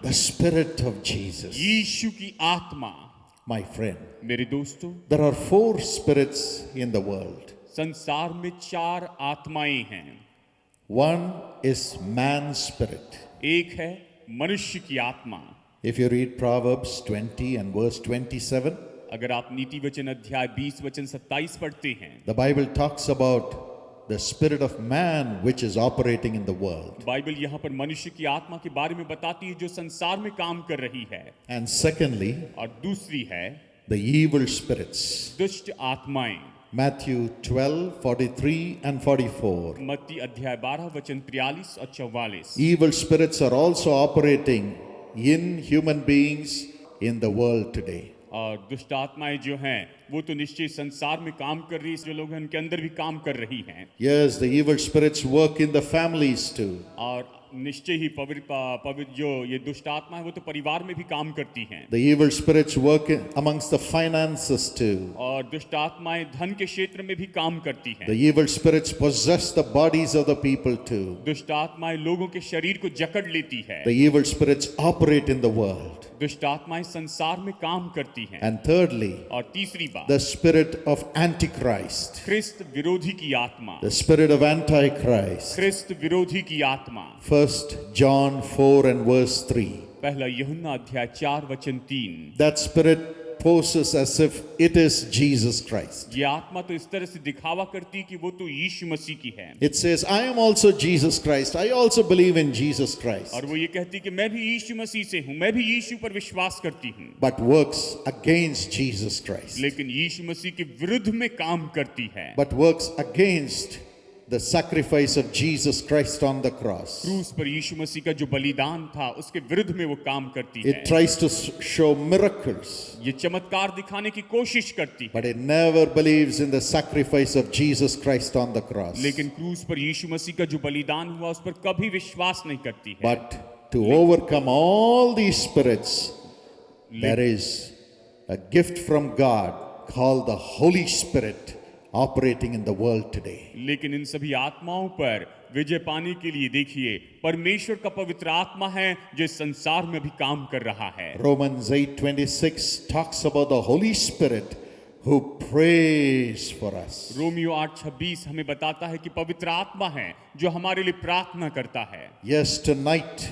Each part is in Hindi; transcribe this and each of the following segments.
The Spirit of Jesus. यीशु की आत्मा। My friend, मेरे दोस्तों, there are 4 spirits in the world. संसार में 4 आत्माएं हैं। One is man's spirit. एक है मनुष्य की आत्मा। If you read Proverbs 20 and verse 27, अगर आप नीति वचन अध्याय 20 वचन 27 पढ़ते हैं, the Bible talks about the spirit of man which is operating in the world. Bible यहाँ पर मनुष्य की आत्मा के बारे में बताती है जो संसार में काम कर रही है। And secondly, और दूसरी है the evil spirits. दुष्ट आत्माएं। Matthew 12:43 and 44. मत्ती अध्याय 12 वचन 43 और 44। Evil spirits are also operating in human beings in the world today. और दुष्ट आत्माएं जो हैं वो तो निश्चय संसार में काम कर रही है, जो लोग हैं उनके अंदर भी काम कर रही हैं। Yes, the evil spirits work in the families too. और निश्चय ही पवित्र जो ये दुष्ट आत्मा है वो तो परिवार में भी काम करती हैं। The evil spirits work amongst the finances too. और दुष्ट आत्माएं धन के क्षेत्र में भी काम करती हैं। The evil spirits possess the bodies of the people too. दुष्ट आत्माएं लोगों के शरीर को जकड़ लेती है। The evil spirits operate in the world. दुष्ट आत्माएं संसार में काम करती हैं। And thirdly, और तीसरी बात, the spirit of Antichrist. ख्रिस्त विरोधी की आत्मा। The spirit of Antichrist. ख्रिस्त विरोधी की आत्मा। 1 John 4 and verse 3. पहला यूहन्ना अध्याय 4 वचन 3। That spirit poses as if it is Jesus Christ. ये आत्मा तो इस तरह से दिखावा करती है कि वो तो यीशु मसीह की है। It says, I am also Jesus Christ. I also believe in Jesus Christ. और वो ये कहती है कि मैं भी यीशु मसीह से हूँ, मैं भी यीशु पर विश्वास करती हूँ। But works against Jesus Christ. लेकिन यीशु मसीह के विरुद्ध में काम करती है। But works against the sacrifice of Jesus Christ on the cross. क्रूस पर यीशु मसीह का जो बलिदान था उसके विरुद्ध में वो काम करती है। It tries to show miracles, ये चमत्कार दिखाने की कोशिश करती है, but it never believes in the sacrifice of Jesus Christ on the cross. लेकिन क्रूस पर यीशु मसीह का जो बलिदान हुआ उस पर कभी विश्वास नहीं करती है। But to overcome all these spirits, there is a gift from God called the Holy Spirit operating in the world today. लेकिन इन सभी आत्माओं पर विजय पाने के लिए देखिए परमेश्वर का पवित्र आत्मा है जो इस संसार में भी काम कर रहा है। Romans 8:26 talks about the Holy Spirit who prays for us. Romeo 8:26 हमें बताता है कि पवित्र आत्मा है जो हमारे लिए प्रार्थना करता है। Yes, tonight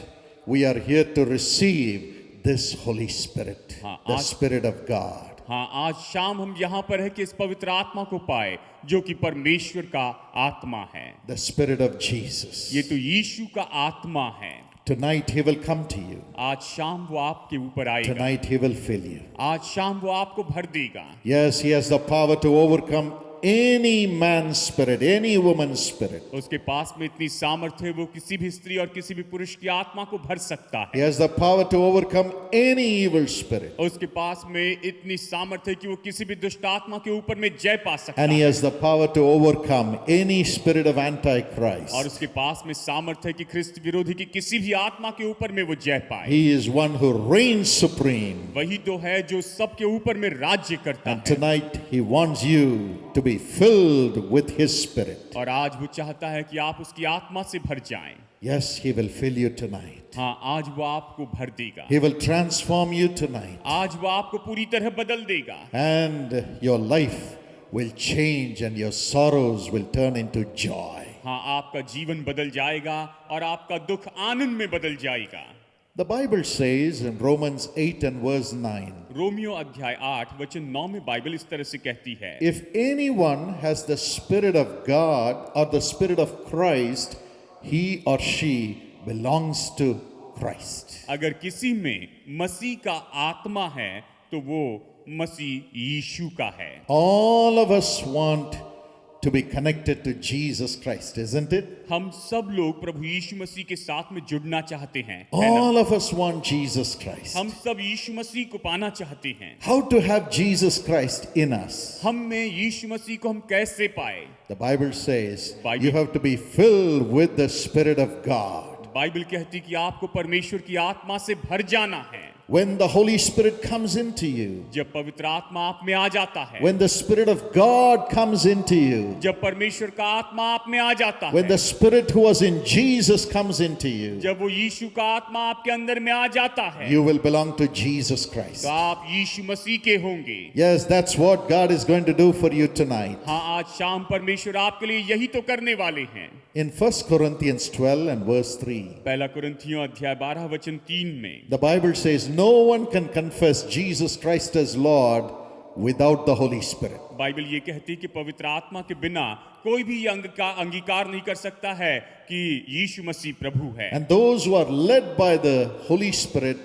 we are here to receive this Holy Spirit, the Spirit of God. हाँ, आज शाम हम यहाँ पर है कि इस पवित्र आत्मा को पाए जो कि परमेश्वर का आत्मा है। The Spirit of Jesus. ये तो यीशु का आत्मा है। Tonight he will come to you. आज शाम वो आपके ऊपर आएगा। Tonight he will fill you. आज शाम वो आपको भर देगा। Yes, he has the power to overcome any man's spirit, any woman's spirit. उसके पास में इतनी सामर्थ्य है वो किसी भी स्त्री और किसी भी पुरुष की आत्मा को भर सकता He है। has the power to overcome any evil spirit. उसके पास में इतनी सामर्थ्य है कि वो किसी भी दुष्ट आत्मा के ऊपर में जय पा सकता And he है। has the power to overcome any spirit of Antichrist. और उसके पास में सामर्थ्य है कि ख्रिस्त विरोधी की किसी भी आत्मा के ऊपर में वो जय पाए। He is one who reigns supreme. वही तो है जो सबके ऊपर में राज्य करता And है। tonight he wants you to be filled with his spirit. और आज वो चाहता है कि आप उसकी आत्मा से भर जाएं। Yes, he will fill you tonight. हाँ, आज वो आपको भर देगा। He will transform you tonight. आज वो आपको पूरी तरह बदल देगा। And your life will change and your sorrows will turn into joy. हाँ, आपका जीवन बदल जाएगा और आपका दुख आनंद में बदल जाएगा। The Bible says in Romans 8 and verse 9, Romeo अध्याय 8 वचन 9 में बाइबल इस तरह से कहती है, if anyone has the Spirit of God or the Spirit of Christ, he or she belongs to Christ. अगर किसी में मसीह का आत्मा है तो वो मसीह यीशु का है। All of us want to be connected to Jesus Christ, isn't it? हम सब लोग प्रभु यीशु मसीह के साथ में जुड़ना चाहते हैं, है ना? All of us want Jesus Christ. हम सब यीशु मसीह को पाना चाहते हैं। How to have Jesus Christ in us? हम में यीशु मसीह को हम कैसे पाए? The Bible says Bible- you have to be filled with the Spirit of God. Bible कहती कि आपको परमेश्वर की आत्मा से भर जाना है। when the Holy Spirit comes into you, जब पवित्र आत्मा आप में आ जाता है, when the Spirit of God comes into you, जब परमेश्वर का आत्मा आप में आ जाता when है, the Spirit who was in Jesus comes into you, जब वो यीशु का आत्मा आपके अंदर में आ जाता है, you will belong to Jesus Christ. तो आप यीशु मसीह के होंगे। Yes, that's what God is going to do for you tonight. हाँ, आज शाम परमेश्वर आपके लिए यही तो करने वाले हैं। In 1 Corinthians 12 and verse 3, पहला कुरिन्थियों अध्याय 12 वचन 3 में the Bible says, no one can confess Jesus Christ as Lord without the Holy Spirit. Bible ये कहती है कि पवित्र आत्मा के बिना कोई भी ये अंगीकार नहीं कर सकता है कि यीशु मसीह प्रभु है। And those who are led by the Holy Spirit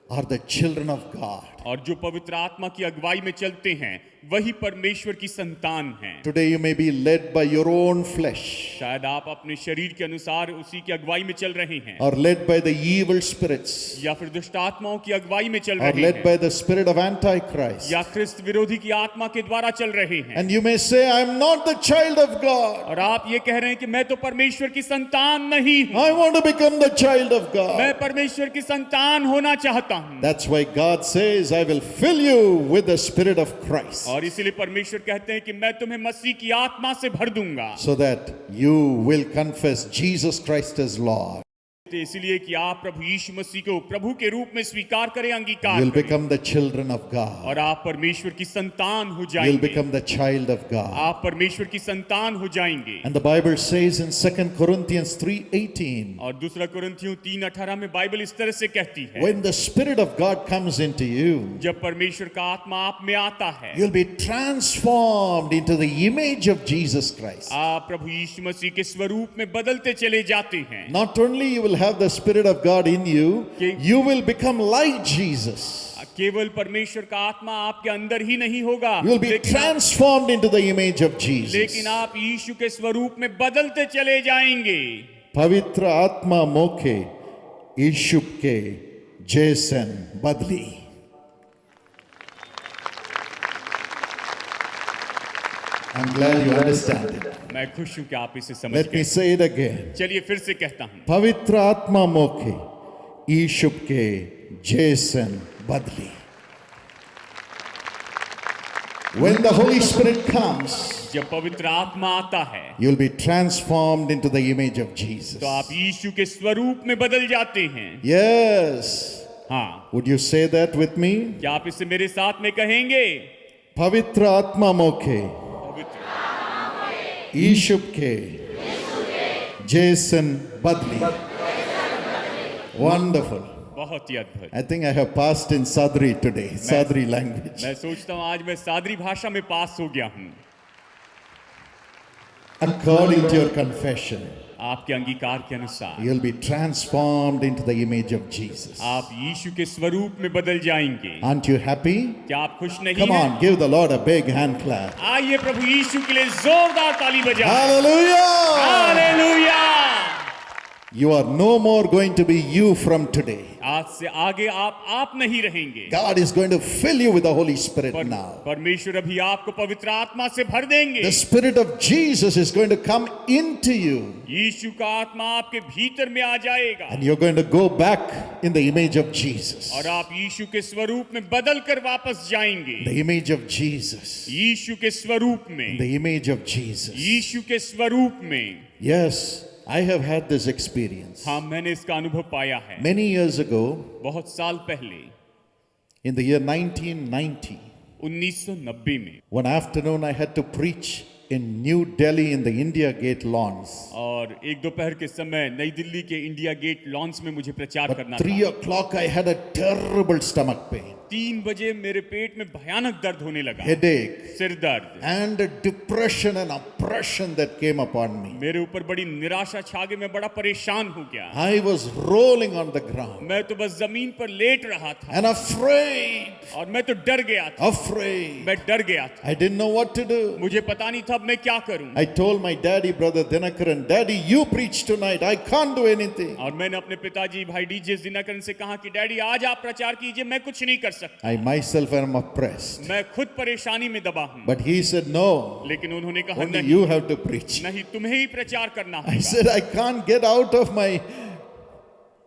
are the children of God. और जो पवित्र आत्मा की अगुवाई में चलते हैं वही परमेश्वर की संतान हैं। Today you may be led by your own flesh, शायद आप अपने शरीर के अनुसार उसी की अगुवाई में चल रहे हैं, or led by the evil spirits, या फिर दुष्ट आत्माओं की अगुवाई में चल or रहे led हैं, by the spirit of Antichrist. या ख्रिस्त विरोधी की आत्मा के द्वारा चल रहे हैं। And you may say, I am not the child of God. और आप ये कह रहे हैं कि मैं तो परमेश्वर की संतान नहीं हूं, I want to become the child of God. मैं परमेश्वर की संतान होना चाहता हूं। That's why God says, I will fill you with the Spirit of Christ, और इसीलिए परमेश्वर कहते हैं कि मैं तुम्हें मसीह की आत्मा से भर दूंगा, so that you will confess Jesus Christ as Lord. इसलिए कि आप प्रभु यीशु मसीह को प्रभु के रूप में स्वीकार करें, अंगीकार You'll करें, become the children of God. और आप परमेश्वर की संतान हो You'll जाएंगे, become the child of God. आप परमेश्वर की संतान हो जाएंगे। And the Bible says in 2 Corinthians 3:18, और दूसरा कुरिन्थियों 3:18 में बाइबल इस तरह से कहती है, when the Spirit of God comes into you, जब परमेश्वर का आत्मा आप में आता है, you'll be transformed into the image of Jesus Christ. आप प्रभु यीशु मसीह के स्वरूप में बदलते चले जाते हैं। Not only you will have the Spirit of God in you, you will become like Jesus. केवल परमेश्वर का आत्मा आपके अंदर ही नहीं होगा, You will be transformed into the image of Jesus. लेकिन आप यीशु के स्वरूप में बदलते चले जाएंगे। पवित्र आत्मा मोखे यीशु के जैसन बदली। I'm glad you understand it. मैं खुश हूं कि आप इसे समझ Let me गए। say it again. चलिए फिर से कहता हूं, पवित्र आत्मा मोखे यीशु के जैसन बदली। When the Holy Spirit comes, जब पवित्र आत्मा आता है you'll be transformed into the image of Jesus. तो आप यीशु के स्वरूप में बदल जाते हैं। Yes. हाँ, Would you say that with me? क्या आप इसे मेरे साथ में कहेंगे? पवित्र आत्मा मोखे पवित्र यीशु के जैसन बदली। Wonderful. बहुत ही अद्भुत। I think I have passed in Sadri today, Sadri language. मैं सोचता हूँ आज मैं सादरी भाषा में पास हो गया हूँ। According to your confession, आपके अंगीकार के अनुसार you'll be transformed into the image of Jesus. आप यीशु के स्वरूप में बदल जाएंगे। Aren't you happy? क्या आप खुश नहीं Come हैं? on, give the Lord a big hand clap. आइए प्रभु यीशु के लिए जोरदार ताली बजाएं। Hallelujah! Hallelujah! You are no more going to be you from today. आज से आगे आप नहीं रहेंगे। God is going to fill you with the Holy Spirit now. परमेश्वर अभी आपको पवित्र आत्मा से भर देंगे। The Spirit of Jesus is going to come into you, यीशु का आत्मा आपके भीतर में आ जाएगा and you're going to go back in the image of Jesus. और आप यीशु के स्वरूप में बदल कर वापस जाएंगे। The image of Jesus. यीशु के स्वरूप में, The image of Jesus. यीशु के स्वरूप में। Yes, I have had this experience. हाँ, मैंने इसका अनुभव पाया है। Many years ago, बहुत साल पहले in the year 1990, 1990 में, one afternoon I had to preach in New Delhi in the India Gate lawns. और एक दोपहर के समय नई दिल्ली के इंडिया गेट लॉन्स में मुझे प्रचार करना But 3 था। o'clock I had a terrible stomach pain, 3 बजे मेरे पेट में भयानक दर्द होने लगा, headache, सिर दर्द, and a depression and oppression that came upon me. मेरे ऊपर बड़ी निराशा छा गई। मैं बड़ा परेशान हो गया। I was rolling on the ground मैं तो बस जमीन पर लेट रहा था and afraid, और मैं तो डर गया था। afraid. मैं डर गया था, I didn't know what to do. मुझे पता नहीं था अब मैं क्या करूं। I told my daddy, brother Dinakaran, Daddy, you preach tonight. I can't do anything. और मैंने अपने पिताजी भाई डीजे दिनकरन से कहा कि डैडी आज आप प्रचार कीजिए, मैं कुछ नहीं कर सकता। I myself am oppressed. मैं खुद परेशानी में दबा हूं। But he said, no, लेकिन उन्होंने कहा only नहीं, you have to preach. नहीं तुम्हें ही प्रचार करना I होगा। said, I can't get out of my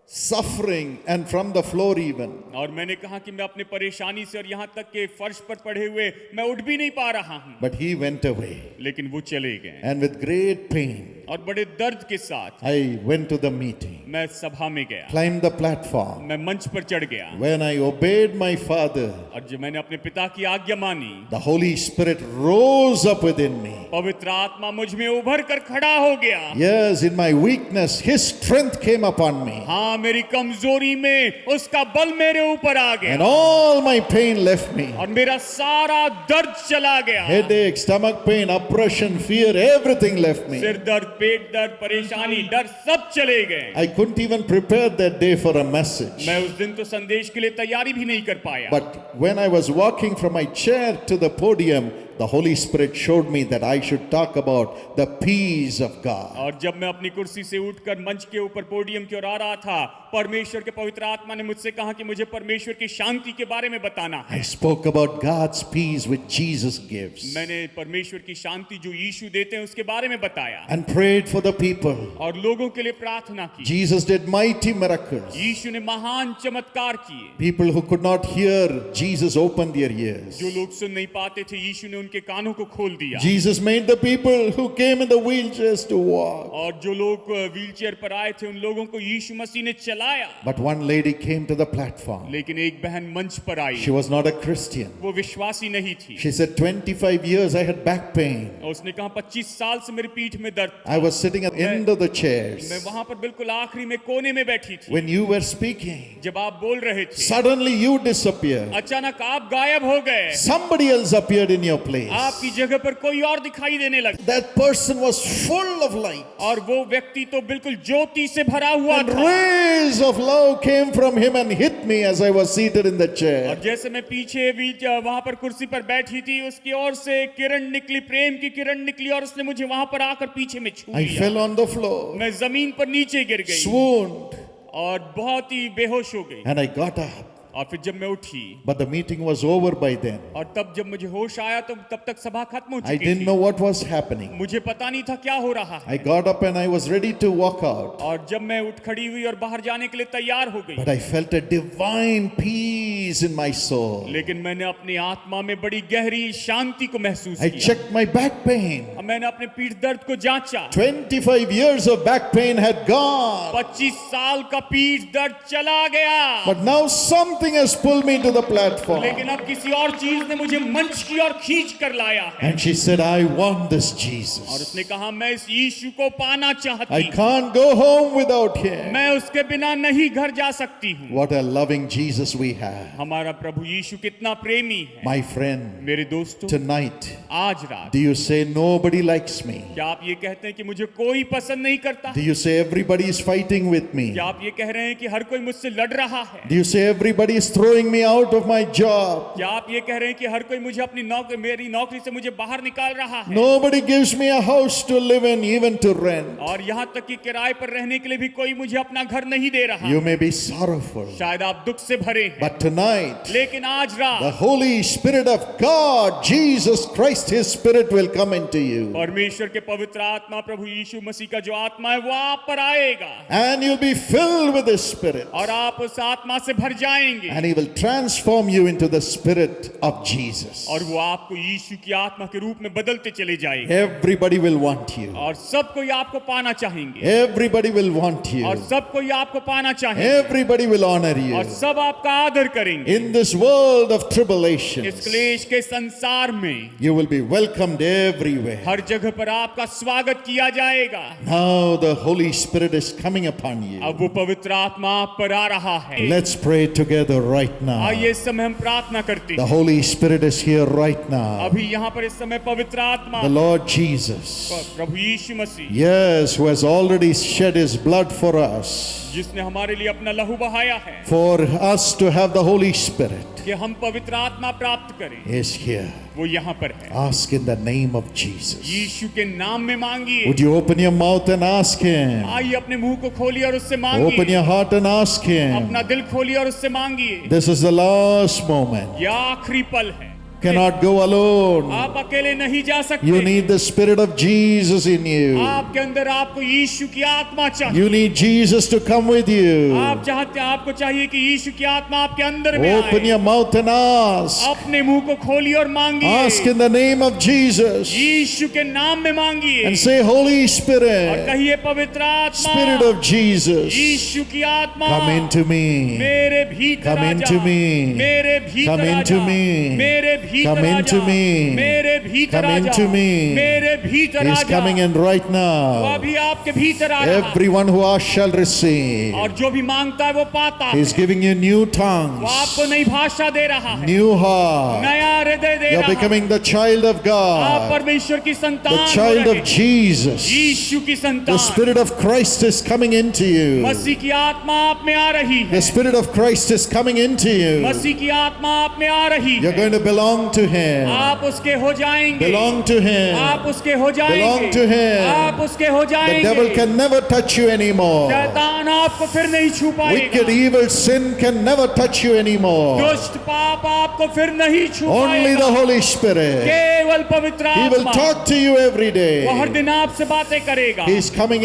suffering, and from the floor even. और मैंने कहा कि मैं अपने परेशानी से और यहाँ तक के फर्श पर पड़े हुए मैं उठ भी नहीं पा रहा हूँ, But he went away. लेकिन वो चले गए And with great pain, और बड़े दर्द के साथ I went to the meeting, मैं सभा में गया, climbed the platform. मैं मंच पर चढ़ गया When I obeyed my father, और जब मैंने अपने पिता की आज्ञा मानी, the Holy Spirit rose up within me. पवित्र आत्मा मुझ में उभर कर खड़ा हो गया। Yes, in my weakness, His strength came upon me. हाँ, मेरी कमजोरी में उसका बल मेरे ऊपर आ And गया all my pain left me. और मेरा सारा दर्द चला गया। Headache, stomach pain, oppression, fear, everything left me. सिर दर्द, पेट दर्द, परेशानी, डर सब चले गए। I couldn't even prepare that day for a message. मैं उस दिन तो संदेश के लिए तैयारी भी नहीं कर पाया। But when I was walking from my chair to the podium, the Holy Spirit showed me that I should talk about the peace of God. और जब मैं अपनी कुर्सी से उठकर मंच के ऊपर पोडियम की ओर आ रहा था, परमेश्वर के पवित्र आत्मा ने मुझसे कहा कि मुझे परमेश्वर की शांति के बारे में बताना है। I spoke about God's peace which Jesus gives मैंने परमेश्वर की शांति जो यीशु देते हैं उसके बारे में बताया and prayed for the people. और लोगों के लिए प्रार्थना की। Jesus did mighty miracles. यीशु ने महान चमत्कार किए। People who could not hear, Jesus opened their ears. जो लोग सुन नहीं पाते थे, यीशु ने उनके कानों को खोल दिया। Jesus made the people who came in the wheelchairs to walk. और जो लोग व्हीलचेयर पर आए थे उन लोगों को यीशु मसीह ने चलाया। But one lady came to the platform. लेकिन एक बहन मंच पर आई, She was not a Christian. वो विश्वासी नहीं थी। She said, 25 years I had back pain. और उसने कहा 25 साल से मेरी पीठ में दर्द था। I was sitting at the end of the chairs. मैं वहां पर बिल्कुल आखिरी में कोने में बैठी थी। When you were speaking, जब आप बोल रहे थे, suddenly you disappeared. अचानक आप गायब हो गए। Somebody else appeared in your place. आपकी जगह पर कोई और दिखाई देने लगा। That person was full of light. और वो व्यक्ति तो बिल्कुल ज्योति से भरा हुआ And था। rays of love came from him and hit me as I was seated in the chair. और जैसे मैं पीछे भी वहां पर कुर्सी पर बैठी थी, उसकी ओर से किरण निकली, प्रेम की किरण निकली और उसने मुझे वहां पर आकर पीछे में छू I लिया। fell on the floor, मैं जमीन पर नीचे गिर गई swooned, और बहुत ही बेहोश हो गई। and I got up. और फिर जब मैं उठी But the meeting was over by then. और तब जब मुझे होश आया तो तब तक सभा खत्म हो I चुकी didn't थी। know what was happening. मुझे पता नहीं था क्या हो रहा है। I got up and I was ready to walk out. और जब मैं उठ खड़ी हुई और बाहर जाने के लिए तैयार हो गई, But I felt a divine peace in my soul. लेकिन मैंने अपनी आत्मा में बड़ी गहरी शांति को महसूस I किया। checked my back pain. और मैंने अपने पीठ दर्द को जांचा। 25 years of back pain had gone. 25 साल का पीठ दर्द चला गया। But now something has pulled me to the platform. लेकिन अब किसी और चीज ने मुझे मंच की ओर खींच कर लाया है। And she said, I want this और Jesus. उसने कहा मैं इस यीशु को पाना चाहती I हूँ। can't go home without him. मैं उसके बिना नहीं घर जा सकती हूँ। What a loving Jesus we have. हमारा प्रभु यीशु कितना प्रेमी है। My friend, मेरे दोस्तों, tonight, आज रात do you say nobody likes me? क्या आप ये कहते हैं कि मुझे कोई पसंद नहीं करता? Do you say everybody is fighting with me? क्या आप ये कह रहे हैं कि हर कोई मुझसे लड़ रहा है? Do you say everybody is throwing me out of my job? क्या आप ये कह रहे हैं कि हर कोई मुझे अपनी मेरी नौकरी से मुझे बाहर निकाल रहा है? Nobody gives me a house to live in, even to rent. और यहाँ तक कि किराए पर रहने के लिए भी कोई मुझे अपना घर नहीं दे रहा। You may be sorrowful, शायद आप दुख से भरे हैं, but tonight, लेकिन आज the रात Holy Spirit of God, Jesus Christ, His Spirit will come into you. परमेश्वर के पवित्र आत्मा प्रभु यीशु मसीह का जो आत्मा है वो आप पर आएगा And you'll be filled with the Spirit. और आप उस आत्मा से भर जाएंगे And He will transform you into the Spirit of Jesus. और वो आपको यीशु की आत्मा के रूप में बदलते चले जाएंगे Everybody will want you. और सब कोई आपको पाना चाहेंगे Everybody will want you. और सब कोई आपको पाना चाहेंगे Everybody will honor और you. सब आपका आदर करेंगे। In this world of इस tribulations, क्लेश के संसार में you will be welcomed everywhere. हर जगह पर आपका स्वागत किया जाएगा। Now the Holy Spirit is coming upon you. अब वो पवित्र आत्मा आप पर आ रहा है। Let's pray together right now. आइए इस समय हम प्रार्थना करते The हैं। Holy Spirit is here right now. अभी यहाँ पर इस समय पवित्र आत्मा The Lord Jesus, Prabhu Yeshu Masih yes, who has already shed His blood for us, जिसने हमारे लिए अपना लहू बहाया है for us to have the Holy Spirit, कि हम पवित्र आत्मा प्राप्त करें, is here. वो यहाँ पर है। Ask in the name of Jesus. यीशु के नाम में मांगिए। Would you open your mouth and ask Him? आइए अपने मुंह को खोलिए और उससे Open मांगिए। your heart and ask Him. अपना दिल खोलिए और उससे मांगिए। This is the last moment. यह आखिरी पल है। cannot go alone. आप अकेले नहीं जा सकते। You need the Spirit of Jesus in you. आपके अंदर आपको यीशु की आत्मा चाहिए। You need Jesus to come with you. आप चाहते हैं, आपको चाहिए कि यीशु की आत्मा आपके अंदर में Open आए। your mouth and ask. अपने मुंह को खोलिए और मांगिए। Ask in the name of Jesus. यीशु के नाम में मांगिए And say, Holy और Spirit, कहिए, पवित्र आत्मा, Spirit of Jesus, यीशु की आत्मा come into me. मेरे भीतर Come आ into जा। me. मेरे भीतर Come आ into जा। me. मेरे भीतर Come आ into जा। me. मेरे भीतर Come आ जा। into me. मेरे भीतर आ He's जा। coming in right वो now. अभी आपके भीतर आ रहा है। Everyone who asks shall receive. और जो भी मांगता है वो पाता है। He's giving you new वो tongues, आपको नई भाषा दे रहा है, new heart. नया हृदय दे You're रहा है। becoming the child of आप God, परमेश्वर की the संतान हो child रहे of हैं। Jesus. यीशु की The संतान। Spirit of Christ is coming into you. मसीह की आत्मा आप में आ रही है। The Spirit of Christ is coming into you. मसीह की आत्मा आप में आ रही You're है। going to belong to Him. आप उसके हो जाएंगे। Belong to Him. आप उसके हो जाएंगे। Belong to Him. आप उसके हो The devil जाएंगे। can never touch you anymore. शैतान आपको फिर नहीं छू Wicked, पाएगा। evil sin can never touch you anymore. दुष्ट पाप आपको फिर नहीं छू Only पाएगा। the Holy Spirit. केवल पवित्र He will आत्मा talk to you every वो हर day. दिन आपसे बातें करेगा। He's coming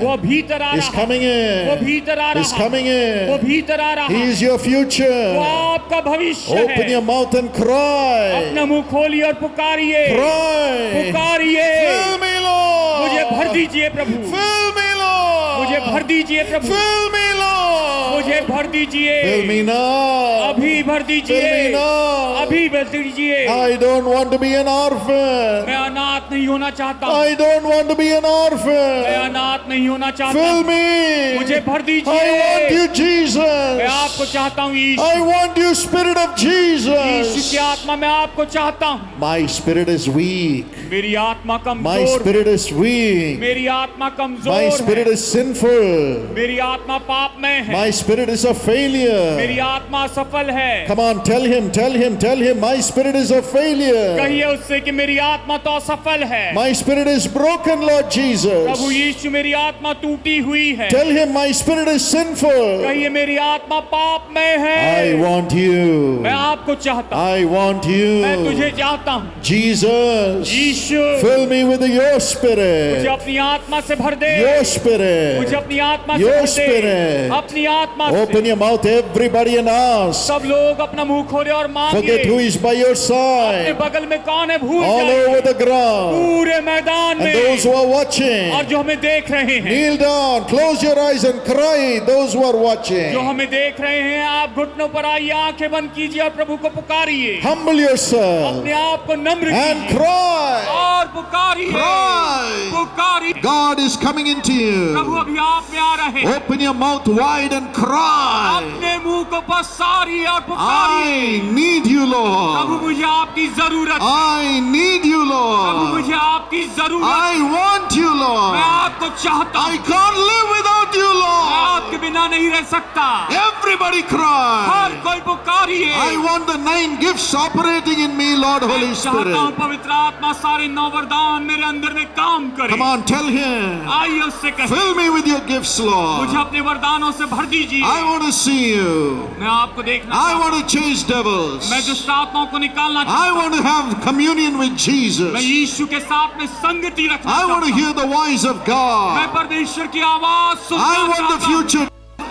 वो in. भीतर आ He's रहा है। coming वो in. भीतर आ He's रहा है। coming वो in. भीतर आ रहा He है। is your वो future. आपका भविष्य Open है। your mouth and cry. अपना मुंह खोलिए और पुकारिए। Cry. पुकारिए। Fill me, Lord. मुझे भर दीजिए प्रभु। Fill me, Lord. मुझे भर दीजिए प्रभु। Fill me, Lord. मुझे भर दीजिए। Fill me now. अभी भर Fill दीजिए। me now. अभी भर दीजिए। I don't want to be an orphan. मैं अनाथ नहीं होना चाहता। I don't want to be an मैं orphan. अनाथ नहीं होना चाहता। Fill me. मुझे भर I दीजिए। want you, मैं Jesus. आपको चाहता हूँ यीशु। I want you, Spirit of Yeshu Jesus. की आत्मा मैं आपको चाहता हूँ। My spirit is weak. मेरी आत्मा My कमजोर है। spirit is weak. मेरी आत्मा My कमजोर spirit है। is sinful. मेरी आत्मा पाप में है। My spirit is a मेरी failure. आत्मा सफल है। Come on, tell him, tell him, tell him. My spirit is a failure. कहिए उससे कि मेरी आत्मा तो असफल है। My spirit is broken, Lord Prabhu Jesus. यीशु मेरी आत्मा टूटी हुई है। Tell him my spirit is sinful. कहिए मेरी आत्मा पाप में I है। want you. मैं आपको चाहता हूँ। I want मैं तुझे you. चाहता हूँ। Jesus, Yeshu fill me with your मुझे spirit. अपनी आत्मा से भर दे। Your मुझे spirit. अपनी आत्मा से Your भर दे। spirit. अपनी आत्मा Open से। your mouth, everybody, and ask. सब लोग अपना मुंह खोले और Forget who मांगिए। is by your अपने side. बगल में कौन है भूल All जाइए। over the ground. पूरे मैदान And those who में are और watching, जो हमें देख रहे हैं, kneel down, close your eyes and cry. Those who are जो watching, हमें देख रहे हैं, आप घुटनों पर आइए, आंखें बंद कीजिए और प्रभु को पुकारिए। humble yourself अपने आप को नम्र and कीजिए cry. और पुकारिए। Cry. पुकारिए। God is coming into Prabhu you. अभी आप में आ रहे हैं। Open your mouth wide and cry. अपने मुंह को पसारिए और पुकारिए। I need you, Prabhu Lord. मुझे आपकी जरूरत है। I need you, Prabhu Lord. मुझे आपकी जरूरत है। I want you, मैं Lord. आपको चाहता I हूँ। can't live without you, मैं Lord. आपके बिना नहीं रह सकता। Everybody हर cry. कोई पुकारिए। I want the 9 gifts operating in me, Lord Holy मैं चाहता हूँ Spirit. पवित्र आत्मा सारे 9 वरदान मेरे अंदर में काम करे। Come on, tell him. आइए उससे कहें, Fill me with your gifts, मुझे Lord. अपने वरदानों से भर दीजिए। I want to see you. मैं आपको देखना I चाहता want हूँ। to chase devils. मैं दुष्ट आत्माओं को निकालना I चाहता हूँ। want to have communion with मैं Jesus. यीशु के साथ में संगति रखना I चाहता want to हूँ। hear the voice of मैं God. परमेश्वर की आवाज सुनना I want चाहता the हूँ। future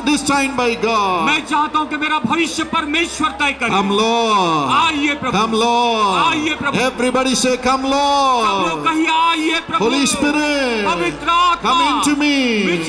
designed by God. मैं चाहता हूँ कि मेरा भविष्य परमेश्वर तय करे। Come, Lord. आइए प्रभु। Come, Lord. आइए प्रभु। Everybody say, Come, सब लोग Lord. कहिए आइए प्रभु। Holy Spirit, पवित्र आत्मा come into me.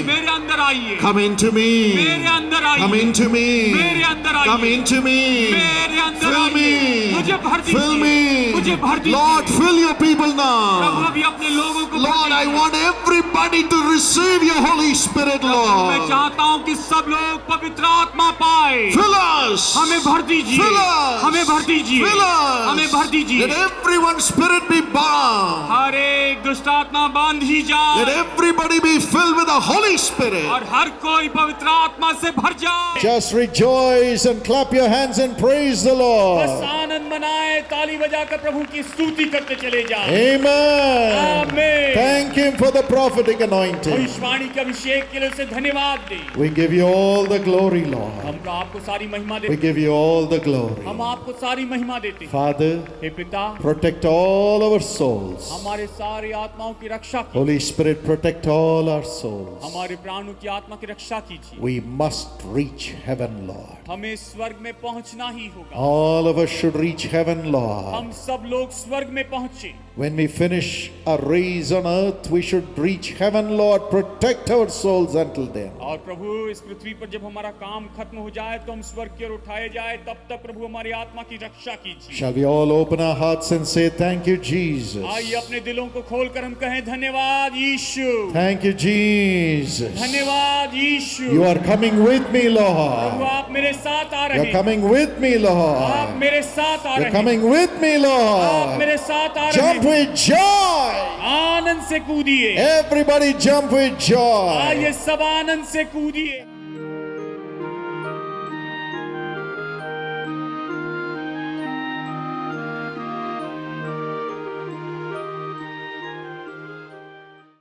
मेरे अंदर आइए। Come into मेरे me. अंदर आइए। Come into me. मेरे अंदर आइए। Come into me. मेरे अंदर Fill आइए। me. मुझे भर दीजिए। Fill me. मुझे भर दीजिए। Lord, fill your people Prabhu now. अभी अपने लोगों को भर Lord, I दीजिए। want everybody to receive your Holy Spirit, मैं Lord. चाहता हूँ कि सब लोग पवित्र आत्मा पाए। Fill us. हमें भर दीजिए। Fill us. हमें भर दीजिए। Fill us. हमें भर दीजिए। Let everyone's spirit be bound. हर एक दुष्ट आत्मा बांध ही Let जाए everybody be filled with the Holy Spirit. और हर कोई पवित्र आत्मा से भर जाए। Just rejoice and clap your hands and praise the बस Lord. आनंद मनाए, ताली बजाकर प्रभु की स्तुति करते चले जाएं। Amen. आमीन। Thank Him for the prophetic anointing. भविष्यवाणी के अभिषेक के लिए उसे धन्यवाद दें। We give you all the glory, Lord. हम आपको सारी महिमा We देते give you all the glory. हम आपको सारी महिमा देते हैं। Father, हे पिता, protect all our souls. हमारे सारी आत्माओं की रक्षा कीजिए। Holy Spirit, protect all our souls. हमारे प्राणों की आत्मा की रक्षा कीजिए। We must reach heaven, Lord. हमें स्वर्ग में पहुंचना ही होगा। All of us should reach heaven, Lord. हम सब लोग स्वर्ग में पहुंचे। When we finish our race on earth, we should reach heaven, Lord. Protect our souls until then. और प्रभु, इस पृथ्वी पर जब हमारा काम खत्म हो जाए तो हम स्वर्ग की ओर उठाए जाए, तब तक प्रभु हमारी आत्मा की रक्षा कीजिए। Shall we all open our hearts and say, Thank you, Jesus. आइए अपने दिलों को खोलकर हम कहें, धन्यवाद यीशु, Thank you, Jesus. धन्यवाद यीशु। You are coming with me, Prabhu Lord. आप मेरे साथ आ रहे You're हैं। coming with me, आप Lord. मेरे साथ आ You're रहे हैं। coming with me, आप Lord. मेरे साथ आ रहे Jump हैं। with joy. आनंद से कूदिए। Everybody jump with joy. आइए सब आनंद से कूदिए।